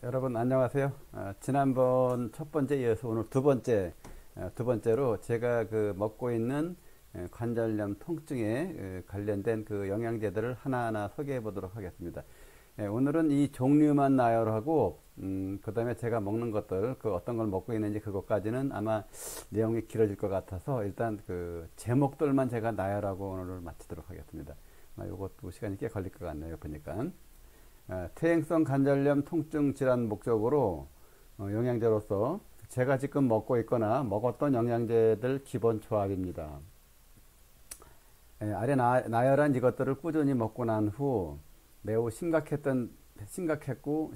여러분 안녕하세요. 지난번 첫 번째 이어서 오늘 두 번째로 제가 먹고 있는 관절염 통증에 관련된 그 영양제들을 하나하나 소개해 보도록 하겠습니다. 오늘은 이 종류만 나열하고 그 다음에 제가 먹는 것들 그 어떤 걸 먹고 있는지 그것까지는 아마 내용이 길어질 것 같아서 일단 그 제목들만 제가 나열하고 오늘을 마치도록 하겠습니다. 이것도 시간이 꽤 걸릴 것 같네요 보니까. 퇴행성 관절염 통증 질환 목적으로 영양제로서 제가 지금 먹고 있거나 먹었던 영양제들 기본 조합입니다. 아래 나열한 이것들을 꾸준히 먹고 난 후 매우 심각했고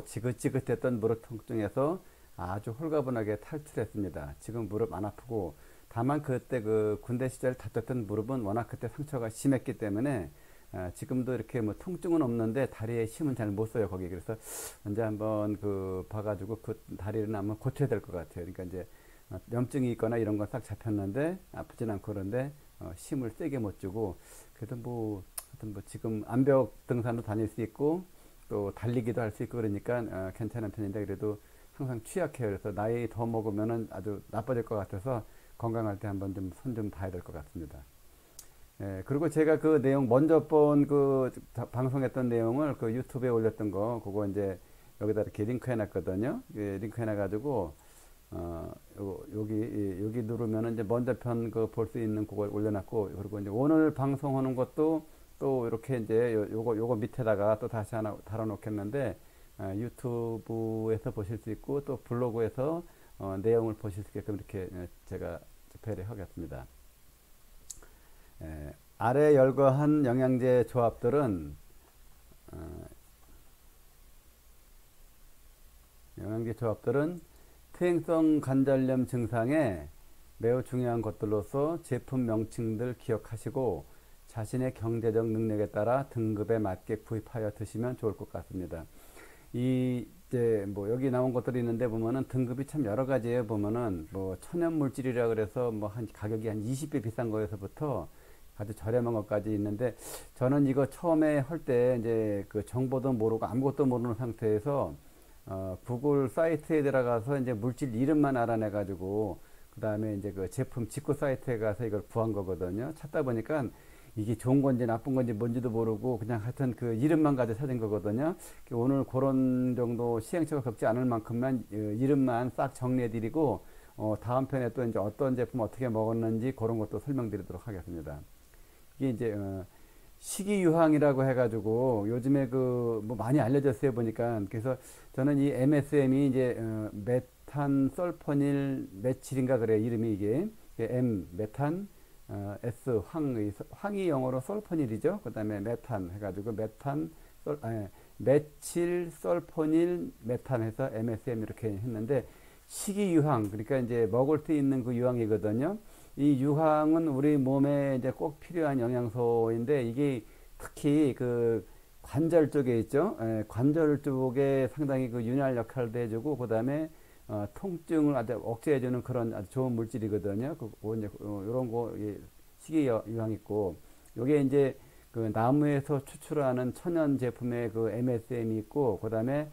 지긋지긋했던 무릎 통증에서 아주 홀가분하게 탈출했습니다. 지금 무릎 안 아프고, 다만 그때 그 군대 시절 다쳤던 무릎은 워낙 그때 상처가 심했기 때문에 지금도 이렇게 뭐 통증은 없는데 다리에 힘은 잘 못 써요 거기. 그래서 언제 한번 봐가지고 그 다리를 한번 고쳐야 될 것 같아요. 그러니까 이제 염증이 있거나 이런 건 싹 잡혔는데 아프진 않고, 그런데 힘을 세게 못 주고, 그래도 하여튼 지금 암벽 등산도 다닐 수 있고 또 달리기도 할 수 있고 그러니까 괜찮은 편인데, 그래도 항상 취약해요. 그래서 나이 더 먹으면은 아주 나빠질 것 같아서 건강할 때 한번 좀 손 좀 봐야 될 것 같습니다. 그리고 제가 그 내용 먼저 방송했던 내용을 그 유튜브에 올렸던 거, 그거 이제 여기다 이렇게 링크 해놨거든요. 링크 해놔가지고 여기 누르면은 이제 먼저 편 볼 수 있는 그걸 올려놨고, 그리고 이제 오늘 방송하는 것도 또 이렇게 이제 요거 밑에다가 또 다시 하나 달아놓겠는데, 유튜브에서 보실 수 있고 또 블로그에서 내용을 보실 수 있게끔 이렇게 제가 배려하겠습니다. 아래 열거한 영양제 조합들은 퇴행성 관절염 증상에 매우 중요한 것들로서 제품 명칭들 기억하시고 자신의 경제적 능력에 따라 등급에 맞게 구입하여 드시면 좋을 것 같습니다. 이제 여기 나온 것들이 있는데 보면은 등급이 참 여러 가지예요. 보면은 천연 물질이라 그래서 한 가격이 한 20배 비싼 거에서부터 아주 저렴한 것까지 있는데, 저는 이거 처음에 할 때 이제 그 정보도 모르고 아무것도 모르는 상태에서 구글 사이트에 들어가서 이제 물질 이름만 알아내 가지고 그 다음에 이제 그 제품 직구 사이트에 가서 이걸 구한 거거든요. 찾다 보니까 이게 좋은 건지 나쁜 건지 뭔지도 모르고 그냥 하여튼 그 이름만 가지고 찾은 거거든요. 오늘 그런 정도 시행착오가 겪지 않을 만큼만 이름만 싹 정리해 드리고 다음 편에 또 이제 어떤 제품 어떻게 먹었는지 그런 것도 설명드리도록 하겠습니다. 이게 이제 식이유황이라고 해가지고 요즘에 많이 알려졌어요 보니까. 그래서 저는 이 MSM이 이제 메탄설포닐 메칠인가 그래요 이름이. 이게 M 메탄, S 황이 영어로 설포닐이죠. 그 다음에 메탄 해가지고 메칠 설포닐 메탄 해서 MSM 이렇게 했는데, 식이유황 그러니까 이제 먹을 때 있는 그 유황이거든요. 이 유황은 우리 몸에 이제 꼭 필요한 영양소인데, 이게 특히 그 관절 쪽에 있죠. 관절 쪽에 상당히 그 윤활 역할도 해주고, 그 다음에 통증을 아주 억제해주는 그런 아주 좋은 물질이거든요. 이제 이런 거 식이유황 있고, 요게 이제 그 나무에서 추출하는 천연 제품의 그 MSM이 있고, 그 다음에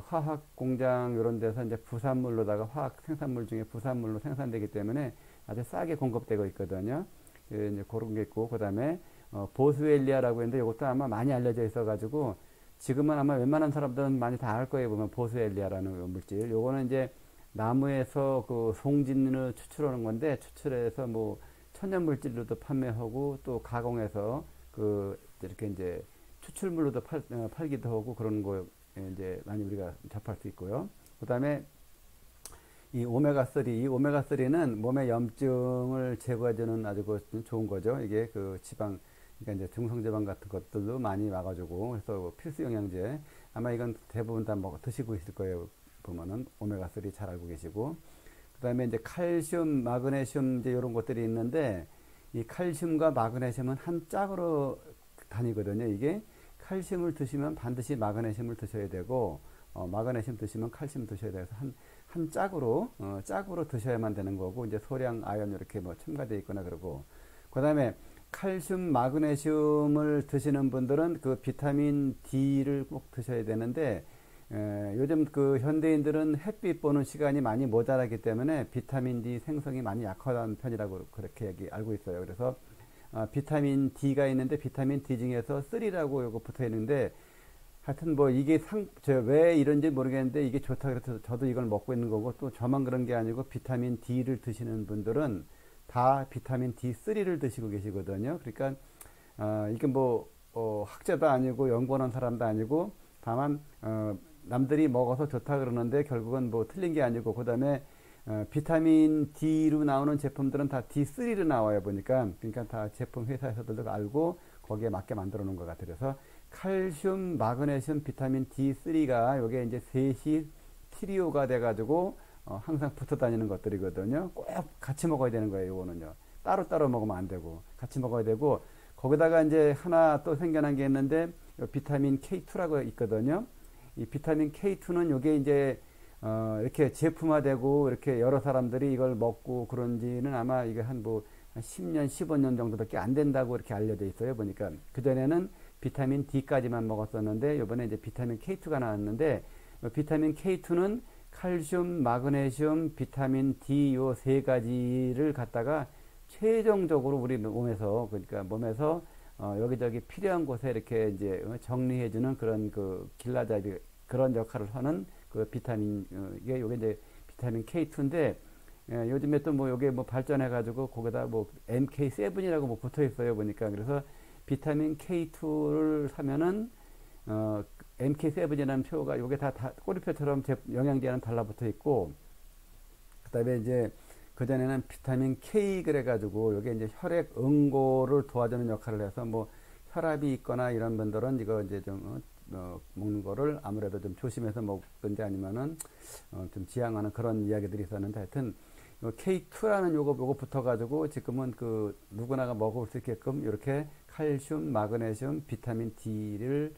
화학 공장 이런 데서 이제 부산물로다가 화학 생산물 중에 부산물로 생산되기 때문에 아주 싸게 공급되고 있거든요. 이제 그런 게 있고, 그 다음에 보스웰리아라고 했는데 이것도 아마 많이 알려져 있어가지고 지금은 아마 웬만한 사람들은 많이 다 알 거예요. 보면 보스웰리아라는 물질, 요거는 이제 나무에서 그 송진을 추출하는 건데, 추출해서 천연 물질로도 판매하고 또 가공해서 이렇게 이제 추출물로도 팔기도 하고 그런 거 이제 많이 우리가 접할 수 있고요. 그 다음에 이 오메가3는 몸의 염증을 제거해주는 아주 좋은 거죠. 이게 그 지방, 그러니까 이제 중성지방 같은 것들도 많이 와가지고, 그래서 필수 영양제. 아마 이건 대부분 다 드시고 있을 거예요. 보면은 오메가3 잘 알고 계시고, 그 다음에 이제 칼슘, 마그네슘 이제 이런 것들이 있는데, 이 칼슘과 마그네슘은 한 짝으로 다니거든요. 이게 칼슘을 드시면 반드시 마그네슘을 드셔야 되고, 마그네슘 드시면 칼슘 드셔야 돼서 한 짝으로 드셔야만 되는 거고, 이제 소량 아연 이렇게 첨가되어 있거나 그러고, 그 다음에 칼슘, 마그네슘을 드시는 분들은 그 비타민 D를 꼭 드셔야 되는데, 요즘 그 현대인들은 햇빛 보는 시간이 많이 모자라기 때문에 비타민 D 생성이 많이 약화된 편이라고 그렇게 알고 있어요. 그래서 비타민 D가 있는데 비타민 D 중에서 3라고 요거 붙어 있는데 하여튼 뭐 이게 왜 이런지 모르겠는데 이게 좋다 그래서 저도 이걸 먹고 있는 거고 또 저만 그런 게 아니고 비타민 D를 드시는 분들은 다 비타민 D3를 드시고 계시거든요. 그러니까 이게 뭐 학자도 아니고 연구하는 사람도 아니고 다만 남들이 먹어서 좋다 그러는데 결국은 뭐 틀린 게 아니고 그다음에 비타민 D로 나오는 제품들은 다 D3로 나와요 보니까 그러니까 다 제품 회사에서도 알고 거기에 맞게 만들어 놓은 것 같아요. 그래서 칼슘, 마그네슘, 비타민 D3가 요게 이제 셋이 트리오가 돼가지고 항상 붙어 다니는 것들이거든요. 꼭 같이 먹어야 되는 거예요. 요거는요. 따로따로 먹으면 안 되고 같이 먹어야 되고 거기다가 이제 하나 또 생겨난 게 있는데 비타민 K2라고 있거든요. 이 비타민 K2는 요게 이제 이렇게 제품화되고 이렇게 여러 사람들이 이걸 먹고 그런지는 아마 이게 한 10년, 15년 정도밖에 안 된다고 이렇게 알려져 있어요. 보니까 그전에는 비타민 D까지만 먹었었는데 요번에 이제 비타민 K2가 나왔는데 비타민 K2는 칼슘, 마그네슘, 비타민 D 요 세 가지를 갖다가 최종적으로 우리 몸에서 그러니까 몸에서 여기저기 필요한 곳에 이렇게 이제 정리해주는 그런 그 길라잡이 그런 역할을 하는 그 비타민 이게 요게 이제 비타민 K2인데 요즘에 또 뭐 요게 뭐 발전해가지고 거기다 뭐 MK7이라고 뭐 붙어 있어요 보니까 그래서 비타민 K2를 사면은 MK7이라는 표가 요게 다 꼬리표처럼 영양제는 달라붙어 있고 그다음에 이제 그전에는 비타민 K 그래가지고 요게 이제 혈액 응고를 도와주는 역할을 해서 뭐 혈압이 있거나 이런 분들은 이거 이제 좀 먹는 거를 아무래도 좀 조심해서 먹든지 아니면은 좀 지양하는 그런 이야기들이 있었는데 하여튼 K2라는 요거 붙어가지고 지금은 그 누구나가 먹을 수 있게끔 이렇게 칼슘, 마그네슘, 비타민 D를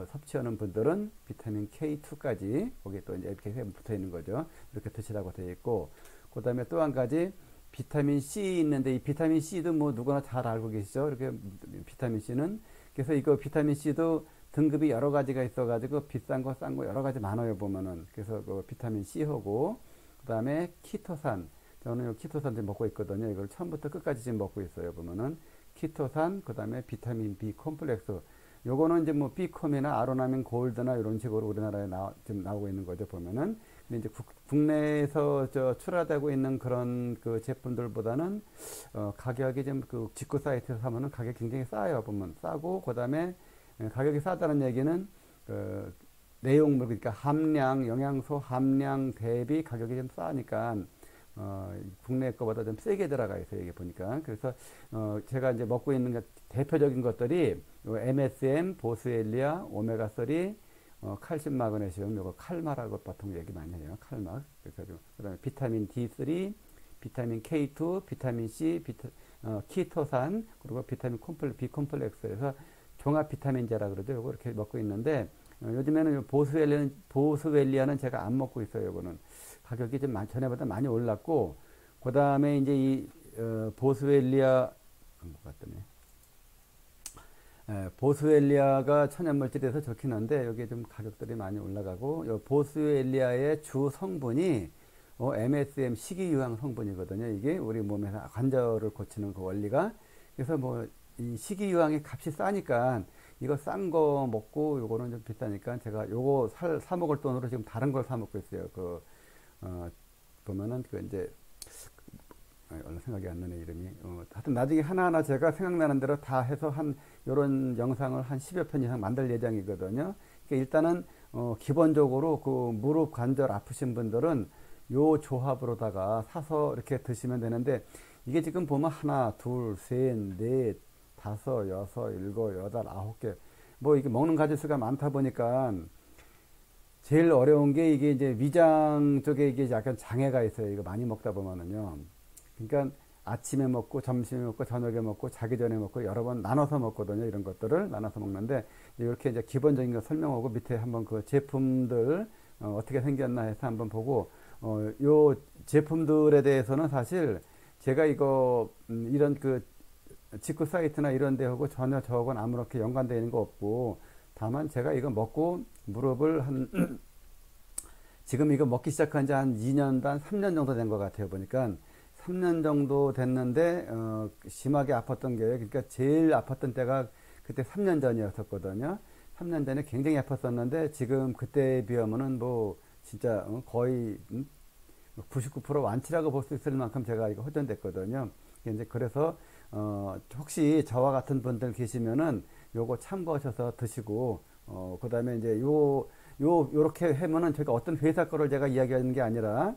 섭취하는 분들은 비타민 K2까지 거기에 또 이제 MK7 붙어 있는 거죠. 이렇게 드시라고 되어 있고 그 다음에 또 한 가지 비타민 C 있는데 이 비타민 C도 뭐 누구나 잘 알고 계시죠. 이렇게 비타민 C는 그래서 이거 비타민 C도 등급이 여러 가지가 있어가지고 비싼 거, 싼 거 여러 가지 많아요 보면은 그래서 그 비타민 C하고 그 다음에 키토산 저는 이 키토산 지금 먹고 있거든요. 이걸 처음부터 끝까지 지금 먹고 있어요 보면은 키토산 그 다음에 비타민 B 콤플렉스 요거는 이제 뭐 비콤이나 아로나민 골드나 이런 식으로 우리나라에 지금 나오고 있는 거죠 보면은 근데 이제 국내에서 출하되고 있는 그런 그 제품들보다는 가격이 좀 그 직구 사이트에서 사면은 가격이 굉장히 싸요 보면 싸고 그 다음에 가격이 싸다는 얘기는 내용물 그러니까 함량 영양소 함량 대비 가격이 좀 싸니까 국내 거보다 좀 세게 들어가 있어요 이게 보니까 그래서 제가 이제 먹고 있는 대표적인 것들이 MSM, 보스웰리아, 오메가3, 칼슘, 마그네슘 요거 칼마라고 보통 얘기 많이 해요 칼마 그다음에 비타민 D3, 비타민 K2, 비타민 C, 키토산 그리고 비타민 B 콤플렉스에서 종합 비타민제라 그러죠. 요거 이렇게 먹고 있는데 요즘에는 보스웰리아는 제가 안 먹고 있어요. 요거는 가격이 좀 전에보다 많이 올랐고 그 다음에 이제 이 보스웰리아 보스웰리아가 천연물질에서 좋긴 한데 여기 좀 가격들이 많이 올라가고 요 보스웰리아의 주 성분이 MSM 식이유황 성분이거든요. 이게 우리 몸에서 관절을 고치는 그 원리가 그래서 뭐 이 식이유황의 값이 싸니까 이거 싼 거 먹고 요거는 좀 비싸니까 제가 요거 사 먹을 돈으로 지금 다른 걸 사 먹고 있어요. 보면은 이제 얼른 생각이 안 나네 이름이. 하여튼 나중에 하나하나 제가 생각나는 대로 다 해서 요런 영상을 한 10여 편 이상 만들 예정이거든요. 그러니까 일단은 기본적으로 그 무릎 관절 아프신 분들은 요 조합으로다가 사서 이렇게 드시면 되는데 이게 지금 보면 하나, 둘, 셋, 넷, 다섯, 여섯, 일곱, 여덟, 아홉 개. 뭐 이게 먹는 가지수가 많다 보니까 제일 어려운 게 이게 이제 위장 쪽에 이게 약간 장애가 있어요. 이거 많이 먹다 보면은요. 그러니까 아침에 먹고 점심에 먹고 저녁에 먹고 자기 전에 먹고 여러 번 나눠서 먹거든요. 이런 것들을 나눠서 먹는데 이렇게 이제 기본적인 거 설명하고 밑에 한번 그 제품들 어떻게 생겼나 해서 한번 보고 요 제품들에 대해서는 사실 제가 이거 이런 그 직구 사이트나 이런 데하고 전혀 저하고는 아무렇게 연관되어 있는 거 없고 다만 제가 이거 먹고 무릎을 지금 이거 먹기 시작한 지 한 2년 반, 3년 정도 된 것 같아요. 보니까 3년 정도 됐는데 심하게 아팠던 게, 그러니까 제일 아팠던 때가 그때 3년 전이었었거든요. 3년 전에 굉장히 아팠었는데 지금 그때에 비하면은 뭐 진짜 거의 99% 완치라고 볼 수 있을 만큼 제가 이거 호전됐거든요. 이제 그래서 혹시 저와 같은 분들 계시면은 요거 참고하셔서 드시고 그다음에 이제 요렇게 하면은 제가 어떤 회사 거를 제가 이야기하는 게 아니라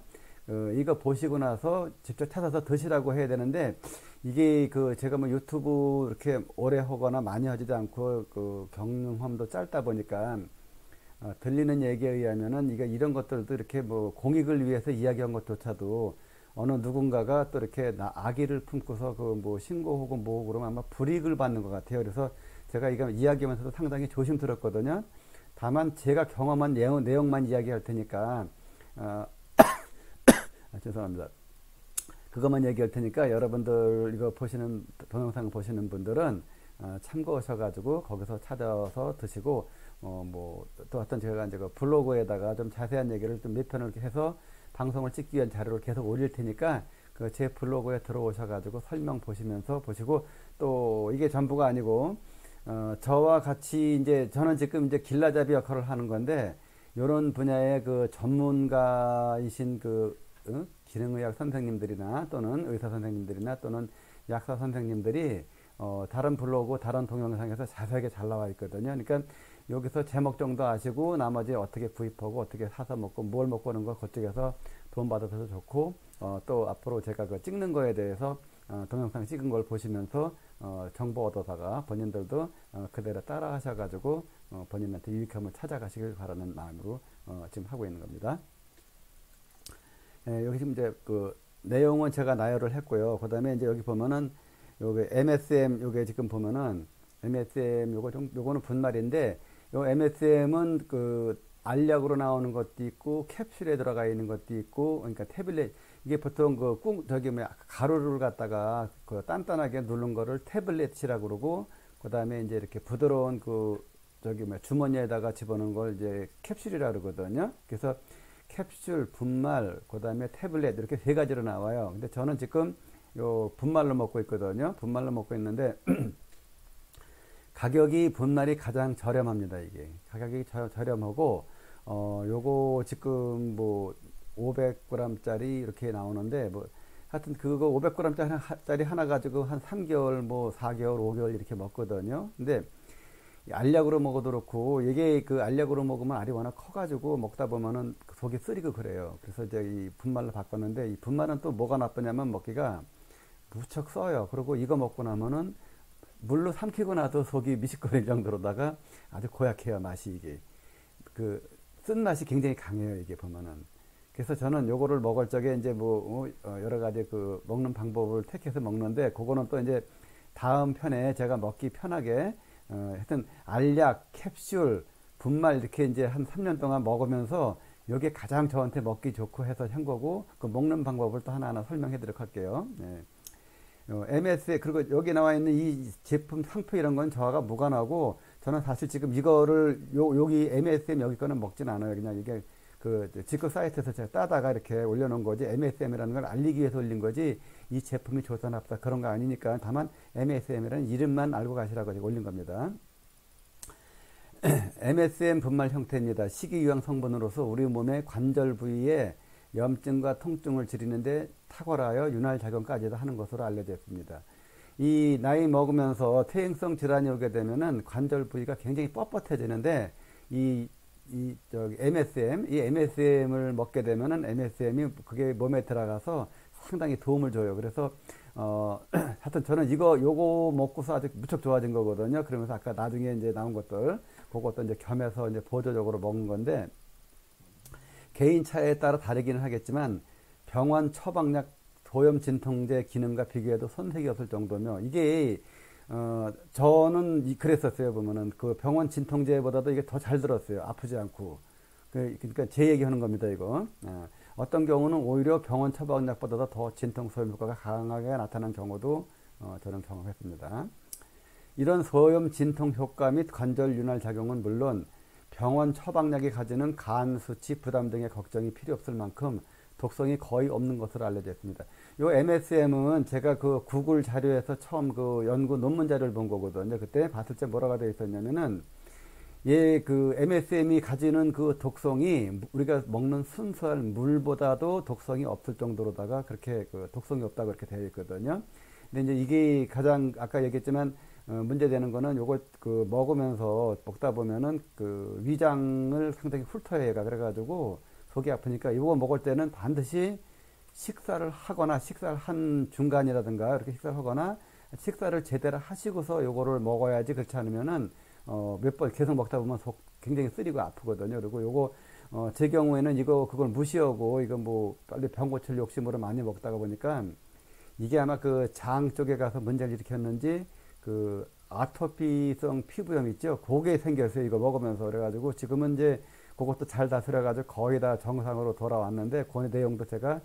이거 보시고 나서 직접 찾아서 드시라고 해야 되는데 이게 제가 뭐 유튜브 이렇게 오래 하거나 많이 하지도 않고 경험도 짧다 보니까 들리는 얘기에 의하면은 이런 것들도 이렇게 뭐 공익을 위해서 이야기한 것조차도 어느 누군가가 또 이렇게 악의를 품고서 뭐 신고하고 뭐고 그러면 아마 불이익을 받는 것 같아요. 그래서 제가 이거 이야기하면서도 상당히 조심스럽거든요. 다만 제가 경험한 내용만 이야기할 테니까 죄송합니다. 그것만 얘기할 테니까 여러분들 이거 보시는 동영상 보시는 분들은 참고하셔가지고 거기서 찾아서 드시고 뭐 또 어떤 제가 이제 블로그에다가 좀 자세한 얘기를 좀 몇 편을 이렇게 해서 방송을 찍기 위한 자료를 계속 올릴 테니까 제 블로그에 들어오셔가지고 설명 보시면서 보시고 또 이게 전부가 아니고 저와 같이 이제 저는 지금 이제 길라잡이 역할을 하는 건데 이런 분야의 전문가이신 기능의학 선생님들이나 또는 의사 선생님들이나 또는 약사 선생님들이 다른 블로그, 다른 동영상에서 자세하게 잘 나와 있거든요. 그러니까 여기서 제목 정도 아시고 나머지 어떻게 구입하고 어떻게 사서 먹고 뭘 먹고 하는 거 그쪽에서 돈 받아서 좋고 또 앞으로 제가 찍는 거에 대해서 동영상 찍은 걸 보시면서 정보 얻어다가 본인들도 그대로 따라 하셔가지고 본인한테 유익함을 찾아가시길 바라는 마음으로 지금 하고 있는 겁니다. 여기 지금 이제 내용은 제가 나열을 했고요. 그 다음에 이제 여기 보면은 요게 MSM 요게 지금 보면은 MSM 요거는 분말인데 요 MSM은 알약으로 나오는 것도 있고 캡슐에 들어가 있는 것도 있고 그러니까 태블릿 이게 보통 가루를 갖다가 단단하게 누른 거를 태블릿이라고 그러고 그다음에 이제 이렇게 부드러운 주머니에다가 집어넣은 걸 이제 캡슐이라고 그러거든요. 그래서 캡슐, 분말, 그다음에 태블릿 이렇게 세 가지로 나와요. 근데 저는 지금 요 분말로 먹고 있거든요. 분말로 먹고 있는데 가격이 분말이 가장 저렴합니다. 이게 가격이 저렴하고 요거 지금 뭐 500g짜리 이렇게 나오는데 뭐 하여튼 그거 500g짜리 하나 가지고 한 3개월 뭐 4개월 5개월 이렇게 먹거든요. 근데 알약으로 먹어도 그렇고 이게 알약으로 먹으면 알이 워낙 커가지고 먹다 보면은 속이 쓰리고 그래요. 그래서 이제 이 분말로 바꿨는데 이 분말은 또 뭐가 나쁘냐면 먹기가 무척 써요. 그리고 이거 먹고 나면은 물로 삼키고 나도 속이 미식거릴 정도로다가 아주 고약해요. 맛이 이게 쓴맛이 굉장히 강해요. 이게 보면은. 그래서 저는 요거를 먹을 적에 이제 뭐 여러 가지 먹는 방법을 택해서 먹는데 그거는 또 이제 다음 편에 제가 먹기 편하게 하여튼 알약, 캡슐, 분말 이렇게 이제 한 3년 동안 먹으면서 이게 가장 저한테 먹기 좋고 해서 한 거고 먹는 방법을 또 하나하나 설명해 드리도록 할게요. 네. MS에 그리고 여기 나와 있는 이 제품 상표 이런 건 저하고 무관하고 저는 사실 지금 이거를 여기 MSM 여기 거는 먹진 않아요. 그냥 이게 직구 사이트에서 제가 따다가 이렇게 올려놓은 거지 MSM이라는 걸 알리기 위해서 올린 거지 이 제품이 좋다 나쁘다 그런 거 아니니까 다만 MSM이라는 이름만 알고 가시라고 올린 겁니다. MSM 분말 형태입니다. 식이유황 성분으로서 우리 몸의 관절 부위에 염증과 통증을 줄이는데 탁월하여 윤활작용까지도 하는 것으로 알려져 있습니다. 이 나이 먹으면서 퇴행성 질환이 오게 되면은 관절 부위가 굉장히 뻣뻣해지는데 이 MSM을 먹게 되면은 MSM이 그게 몸에 들어가서 상당히 도움을 줘요. 그래서 하여튼 저는 요거 먹고서 아주 무척 좋아진 거거든요. 그러면서 아까 나중에 이제 나온 것들 그것도 이제 겸해서 이제 보조적으로 먹는 건데 개인 차에 따라 다르기는 하겠지만 병원 처방약 도염 진통제 기능과 비교해도 손색이 없을 정도며 이게 저는 그랬었어요. 보면은 병원 진통제보다도 이게 더 잘 들었어요. 아프지 않고. 그러니까 제 얘기하는 겁니다. 이거. 어떤 경우는 오히려 병원 처방약보다도 더 진통 소염 효과가 강하게 나타난 경우도 저는 경험했습니다. 이런 소염 진통 효과 및 관절 윤활 작용은 물론 병원 처방약이 가지는 간 수치 부담 등의 걱정이 필요 없을 만큼 독성이 거의 없는 것으로 알려져 있습니다. 요 MSM은 제가 그 구글 자료에서 처음 그 연구 논문 자료를 본 거거든요. 그때 봤을 때 뭐라고 되어 있었냐면은 그 MSM이 가지는 그 독성이 우리가 먹는 순수한 물보다도 독성이 없을 정도로다가 그렇게 그 독성이 없다고 그렇게 되어 있거든요. 근데 이제 이게 가장 아까 얘기했지만 문제되는 거는 요거 그 먹다 보면은 그 위장을 상당히 훑어야 해가 그래가지고 속이 아프니까 이거 먹을 때는 반드시 식사를 하거나 식사를 한 중간이라든가 이렇게 식사를 하거나 식사를 제대로 하시고서 요거를 먹어야지. 그렇지 않으면은 몇 번 계속 먹다 보면 속 굉장히 쓰리고 아프거든요. 그리고 요거 제 경우에는 그걸 무시하고 이거 뭐 빨리 병 고칠 욕심으로 많이 먹다가 보니까 이게 아마 그 장 쪽에 가서 문제를 일으켰는지 그 아토피성 피부염 있죠. 그게 생겼어요. 이거 먹으면서. 그래가지고 지금은 이제 그것도 잘 다스려가지고 거의 다 정상으로 돌아왔는데 그 내용도 제가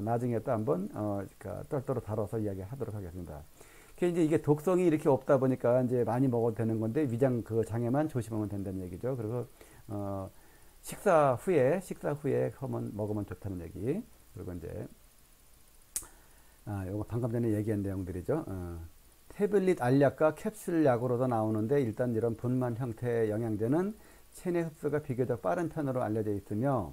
나중에 또 한번 그러니까 떨떠로 다뤄서 이야기하도록 하겠습니다. 이제 이게 독성이 이렇게 없다 보니까 이제 많이 먹어도 되는 건데 위장 그 장애만 조심하면 된다는 얘기죠. 그리고 식사 후에 먹으면 좋다는 얘기. 그리고 이제 요거 방금 전에 얘기한 내용들이죠. 태블릿 알약과 캡슐 약으로도 나오는데 일단 이런 분말 형태의 영양제는 체내 흡수가 비교적 빠른 편으로 알려져 있으며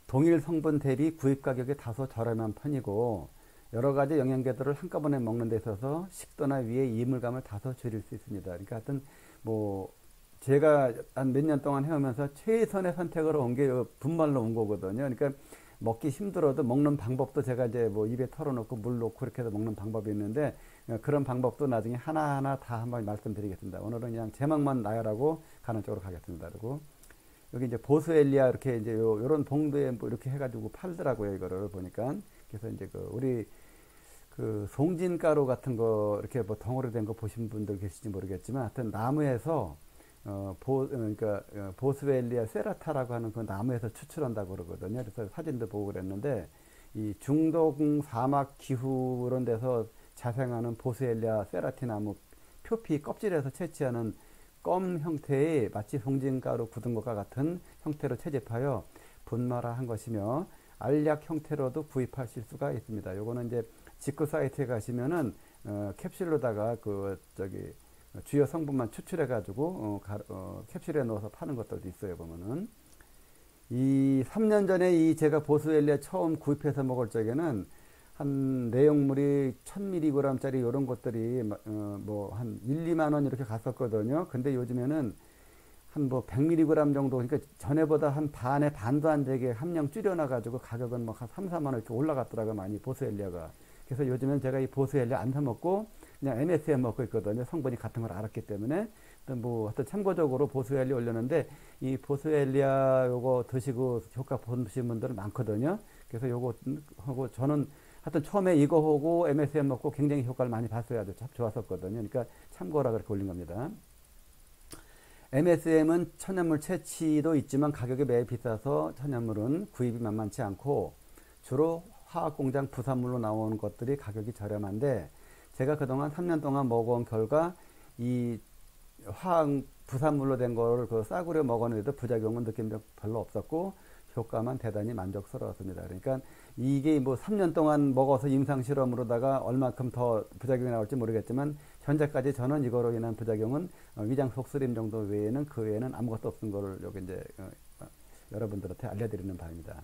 동일 성분 대비 구입 가격이 다소 저렴한 편이고 여러 가지 영양제들을 한꺼번에 먹는 데 있어서 식도나 위의 이물감을 다소 줄일 수 있습니다. 그러니까 하여튼 뭐 제가 한 몇 년 동안 해오면서 최선의 선택으로 온 게 분말로 온 거거든요. 그러니까 먹기 힘들어도 먹는 방법도 제가 이제 뭐 입에 털어놓고 물 넣고 이렇게 해서 먹는 방법이 있는데 그런 방법도 나중에 하나하나 다 한번 말씀드리겠습니다. 오늘은 그냥 제목만 나열하고 가는 쪽으로 가겠습니다. 그리고 여기 이제 보스웰리아 이렇게 이제 요런 봉도에 뭐 이렇게 해가지고 팔더라고요. 이거를 보니까. 그래서 이제 우리 그 송진가루 같은 거 이렇게 뭐 덩어리 된 거 보신 분들 계실지 모르겠지만 하여튼 나무에서 그러니까 보스웰리아 세라타라고 하는 그 나무에서 추출한다고 그러거든요. 그래서 사진도 보고 그랬는데 이 중동 사막 기후 이런 데서 자생하는 보스웰리아 세라티 나무 표피 껍질에서 채취하는 껌 형태의 마치 송진가루 굳은 것과 같은 형태로 채집하여 분말화한 것이며 알약 형태로도 구입하실 수가 있습니다. 요거는 이제 직구 사이트에 가시면은 캡슐로다가 주요 성분만 추출해 가지고 캡슐에 넣어서 파는 것들도 있어요. 보면은 이 3년 전에 제가 보스웰리아 처음 구입해서 먹을 적에는 한 내용물이 1000mg짜리 이런 것들이 뭐 한 1, 2만 원 이렇게 갔었거든요. 근데 요즘에는 한 뭐 100mg 정도, 그러니까 전에보다 한 반도 안 되게 함량 줄여놔 가지고 가격은 막 한 3, 4만 원 이렇게 올라갔더라고요. 많이 보스웰리아가. 그래서 요즘엔 제가 이 보스웰리아 안 사 먹고 그냥 MSM 먹고 있거든요. 성분이 같은 걸 알았기 때문에. 뭐 하여튼 참고적으로 보스웰리아 올렸는데 이 보스웰리아 요거 드시고 효과 보신 분들은 많거든요. 그래서 요거 하고 저는 하여튼 처음에 이거 하고 MSM 먹고 굉장히 효과를 많이 봤어요. 아주 좋았었거든요. 그러니까 참고라 그렇게 올린 겁니다. MSM은 천연물 채취도 있지만 가격이 매우 비싸서 천연물은 구입이 만만치 않고 주로 화학공장 부산물로 나오는 것들이 가격이 저렴한데 제가 그동안 3년 동안 먹어온 결과 이 화학 부산물로 된 거를 싸구려 먹었는데도 부작용은 느낀 적 별로 없었고 효과만 대단히 만족스러웠습니다. 그러니까 이게 뭐 3년 동안 먹어서 임상실험으로다가 얼마큼 더 부작용이 나올지 모르겠지만 현재까지 저는 이거로 인한 부작용은 위장 속쓰림 정도 외에는 그 외에는 아무것도 없은 거를 여기 이제 여러분들한테 알려드리는 바입니다.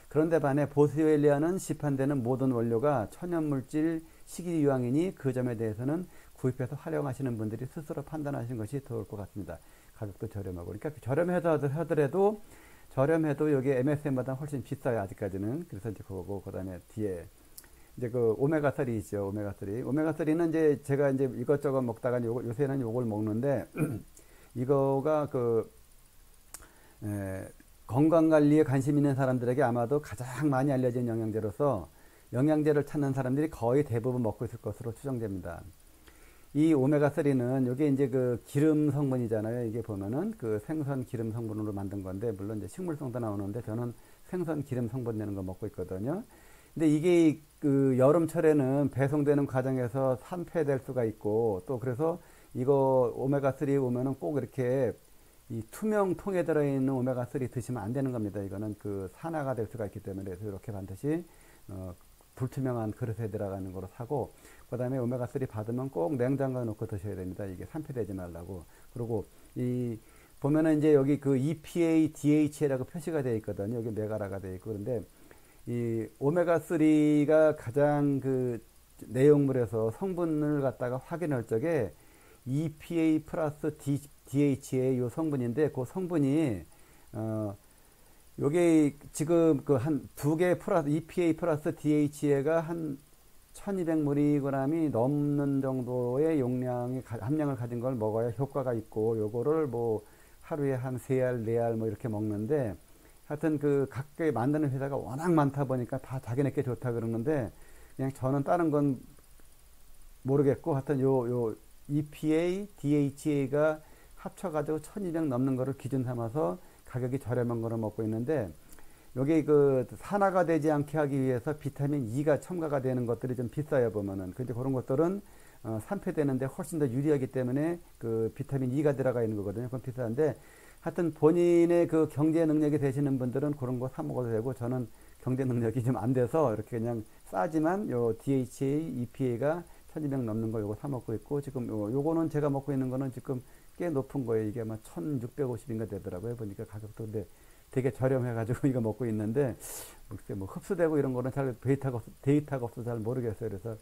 그런데 반해 보스웰리아는 시판되는 모든 원료가 천연물질 식이유황이니 그 점에 대해서는 구입해서 활용하시는 분들이 스스로 판단하시는 것이 좋을 것 같습니다. 가격도 저렴하고. 그러니까 저렴해도 여기 MSM보다 훨씬 비싸요. 아직까지는. 그래서 이제 그거고, 그 다음에 뒤에 이제 그 오메가3 있죠. 오메가3. 오메가3는 이제 제가 이제 이것저것 먹다가 요새는 요걸 먹는데 이거가 건강관리에 관심 있는 사람들에게 아마도 가장 많이 알려진 영양제로서 영양제를 찾는 사람들이 거의 대부분 먹고 있을 것으로 추정됩니다. 이 오메가3는 이게 이제 그 기름 성분이잖아요. 이게 보면은 그 생선 기름 성분으로 만든 건데, 물론 이제 식물성도 나오는데 저는 생선 기름 성분 내는 거 먹고 있거든요. 근데 이게 그 여름철에는 배송되는 과정에서 산패될 수가 있고 또 그래서 이거 오메가3 오면은 꼭 이렇게 이 투명 통에 들어있는 오메가3 드시면 안 되는 겁니다. 이거는 그 산화가 될 수가 있기 때문에. 그래서 이렇게 반드시 불투명한 그릇에 들어가는 거로 사고, 그 다음에 오메가3 받으면 꼭 냉장고에 넣고 드셔야 됩니다. 이게 산패되지 말라고. 그리고 이 보면은 이제 여기 그 EPA, DHA라고 표시가 되어 있거든요. 여기 메가라가 되어 있고. 그런데 이 오메가3가 가장 그 내용물에서 성분을 갖다가 확인할 적에 EPA 플러스 DHA 요 성분인데, 그 성분이 요게 지금 그 한 두 개 플러스 EPA 플러스 DHA가 한 1200mg이 넘는 정도의 용량의 함량을 가진 걸 먹어야 효과가 있고, 요거를 뭐 하루에 한 3알, 4알 뭐 이렇게 먹는데, 하여튼 그 각계 만드는 회사가 워낙 많다 보니까 다 자기네께 좋다 그러는데, 그냥 저는 다른 건 모르겠고, 하여튼 요 EPA, DHA가 합쳐가지고 1200 넘는 거를 기준 삼아서 가격이 저렴한 거를 먹고 있는데, 여기 그 산화가 되지 않게 하기 위해서 비타민 E가 첨가가 되는 것들이 좀 비싸요, 보면은. 근데 그런 것들은 산패되는데 훨씬 더 유리하기 때문에 그 비타민 E가 들어가 있는 거거든요. 그건 비싼데, 하여튼 본인의 그 경제 능력이 되시는 분들은 그런 거 사 먹어도 되고, 저는 경제 능력이 좀 안 돼서 이렇게 그냥 싸지만 요 DHA, EPA가 1200 넘는 거 요거 사 먹고 있고, 지금 요거는 제가 먹고 있는 거는 지금 꽤 높은 거예요. 이게 아마 1650인가 되더라고요. 보니까 가격도. 근데 되게 저렴해가지고 이거 먹고 있는데, 뭐 흡수되고 이런 거는 잘 데이터가 없어서 잘 모르겠어요. 그래서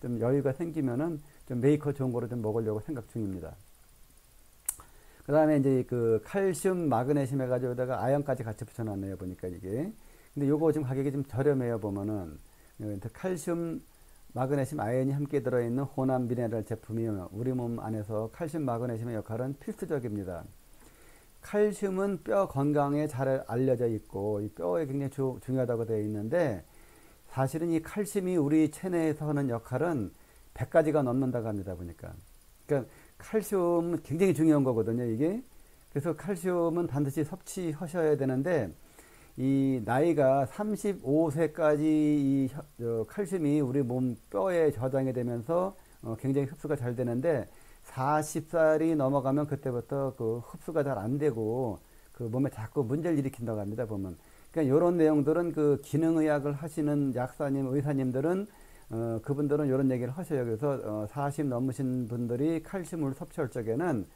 좀 여유가 생기면은 좀 메이커 좋은 거를 좀 먹으려고 생각 중입니다. 그 다음에 이제 그 칼슘, 마그네슘 해가지고 여기다가 아연까지 같이 붙여놨네요. 보니까 이게. 근데 요거 지금 가격이 좀 저렴해요. 보면은. 칼슘, 마그네슘, 아연이 함께 들어있는 혼합 미네랄 제품이요. 우리 몸 안에서 칼슘, 마그네슘의 역할은 필수적입니다. 칼슘은 뼈 건강에 잘 알려져 있고, 이 뼈에 굉장히 중요하다고 되어 있는데, 사실은 이 칼슘이 우리 체내에서 하는 역할은 100가지가 넘는다고 합니다. 보니까. 그러니까 칼슘은 굉장히 중요한 거거든요, 이게. 그래서 칼슘은 반드시 섭취하셔야 되는데, 이 나이가 35세까지 이 칼슘이 우리 몸 뼈에 저장이 되면서 굉장히 흡수가 잘 되는데, 40살이 넘어가면 그때부터 그 흡수가 잘 안 되고 그 몸에 자꾸 문제를 일으킨다고 합니다, 보면. 그러니까 이런 내용들은 그 기능의학을 하시는 약사님, 의사님들은 그분들은 이런 얘기를 하셔요. 그래서 40 넘으신 분들이 칼슘을 섭취할 적에는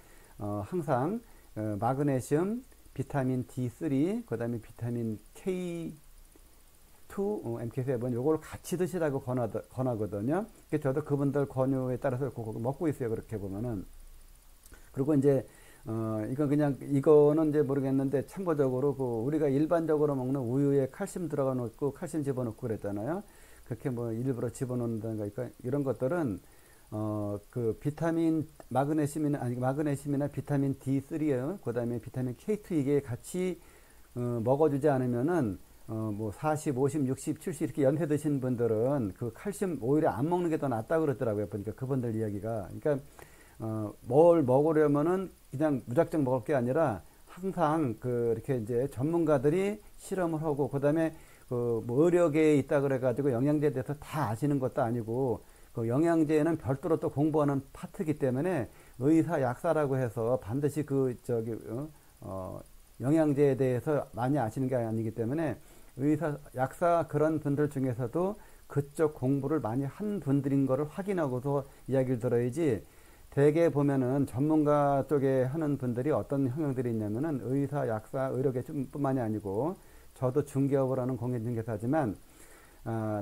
항상 마그네슘, 비타민 D3, 그 다음에 비타민 K2, MK7 요걸 같이 드시라고 권하거든요. 그래서 저도 그분들 권유에 따라서 먹고 있어요. 그렇게 보면은. 그리고 이제 이거는 이제 모르겠는데, 참고적으로 그 우리가 일반적으로 먹는 우유에 칼슘 들어가 놓고 칼슘 집어넣고 그랬잖아요. 그렇게 뭐 일부러 집어넣는다든가, 그러니까 이런 것들은 그 비타민 마그네슘이나 비타민 D3요. 그다음에 비타민 K2 이게 같이 먹어주지 않으면은 뭐 40, 50, 60, 70 이렇게 연세 드신 분들은 그 칼슘 오히려 안 먹는 게 더 낫다고 그러더라고요. 보니까 그분들 이야기가. 그러니까 뭘 먹으려면은 그냥 무작정 먹을 게 아니라 항상 그 이렇게 이제 전문가들이 실험을 하고, 그다음에 그 뭐 의료계에 있다 그래가지고 영양제에 대해서 다 아시는 것도 아니고, 그 영양제는 별도로 또 공부하는 파트이기 때문에 의사, 약사라고 해서 반드시 영양제에 대해서 많이 아시는 게 아니기 때문에, 의사, 약사 그런 분들 중에서도 그쪽 공부를 많이 한 분들인 거를 확인하고서 이야기를 들어야지, 대개 보면은 전문가 쪽에 하는 분들이 어떤 형용들이 있냐면은 의사, 약사, 의료계 뿐만이 아니고, 저도 중개업을 하는 공인중개사지만,